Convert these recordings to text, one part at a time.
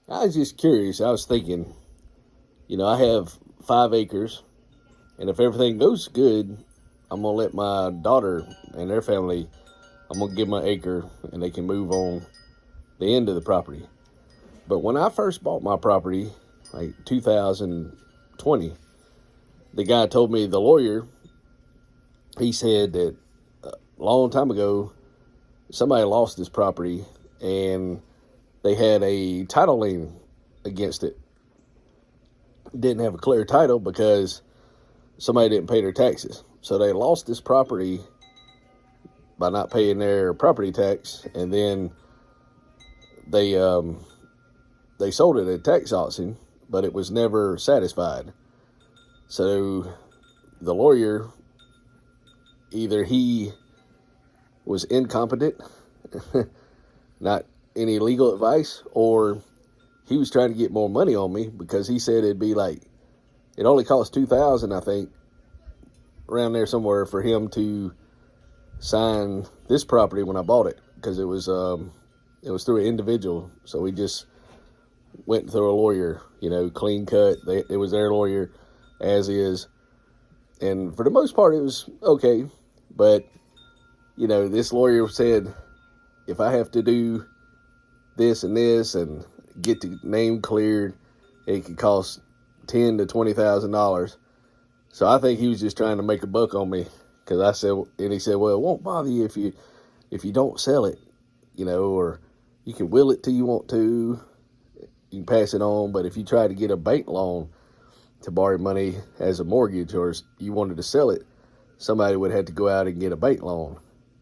I was just curious. I was thinking, I have 5 acres, and if everything goes good, I'm gonna let my daughter and their family. I'm gonna give them an acre, and they can move on the end of the property. But when I first bought my property, like 2020, the guy told me, the lawyer, he said that a long time ago somebody lost this property and they had a title lien against it. Didn't have a clear title because somebody didn't pay their taxes. So they lost this property by not paying their property tax, and then they sold it at tax auction, but it was never satisfied. So the lawyer, either he was incompetent, not any legal advice, or he was trying to get more money on me, because he said it'd be like, it only cost $2,000, I think, around there somewhere, for him to sign this property when I bought it, because it was through an individual. So we just went through a lawyer, clean cut. It was their lawyer, as is, and for the most part it was okay. But this lawyer said, if I have to do this and this and get the name cleared, it could cost $10,000 to $20,000. So I think he was just trying to make a buck on me, because I said, and he said, well, it won't bother you if you don't sell it, or you can will it till you want to, you can pass it on. But if you try to get a bank loan to borrow money as a mortgage, or you wanted to sell it, somebody would have to go out and get a bank loan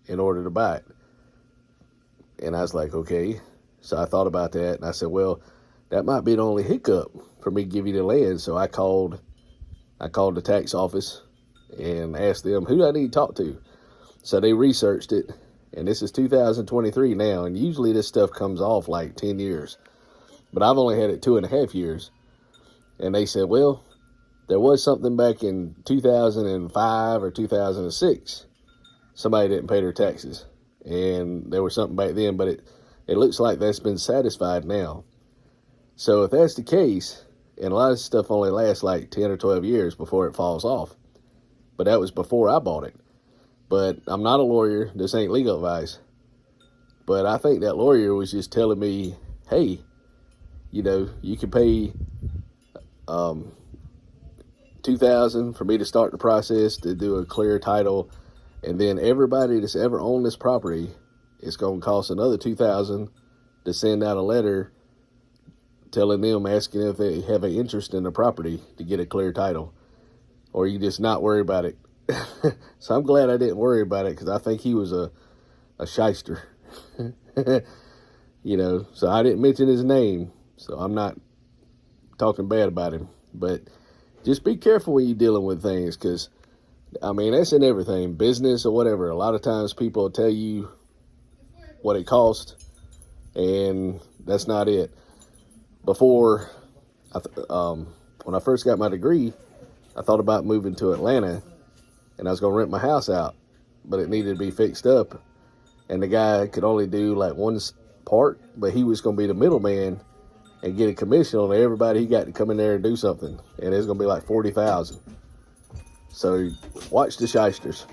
in order to buy it. And I was like, okay. So I thought about that, and I said, well, that might be the only hiccup for me to give you the land. So I called the tax office and asked them, who do I need to talk to? So they researched it, and this is 2023 now, and usually this stuff comes off like 10 years. But I've only had it 2.5 years. And they said, well, there was something back in 2005 or 2006. Somebody didn't pay their taxes, and there was something back then, but it looks like that's been satisfied now. So if that's the case, and a lot of stuff only lasts like 10 or 12 years before it falls off, but that was before I bought it. But I'm not a lawyer. This ain't legal advice. But I think that lawyer was just telling me, hey, you can pay $2,000 for me to start the process to do a clear title, and then everybody that's ever owned this property, it's going to cost another $2,000 to send out a letter telling them, asking if they have an interest in the property to get a clear title, or you just not worry about it. So I'm glad I didn't worry about it, because I think he was a shyster. So I didn't mention his name, so I'm not talking bad about him. But just be careful when you're dealing with things, because that's in everything, business or whatever. A lot of times people will tell you what it costs, and that's not it. Before, when I first got my degree, I thought about moving to Atlanta, and I was going to rent my house out, but it needed to be fixed up. And the guy could only do like one part, but he was going to be the middleman and get a commission on everybody he got to come in there and do something. And it's going to be like $40,000. So watch the shysters.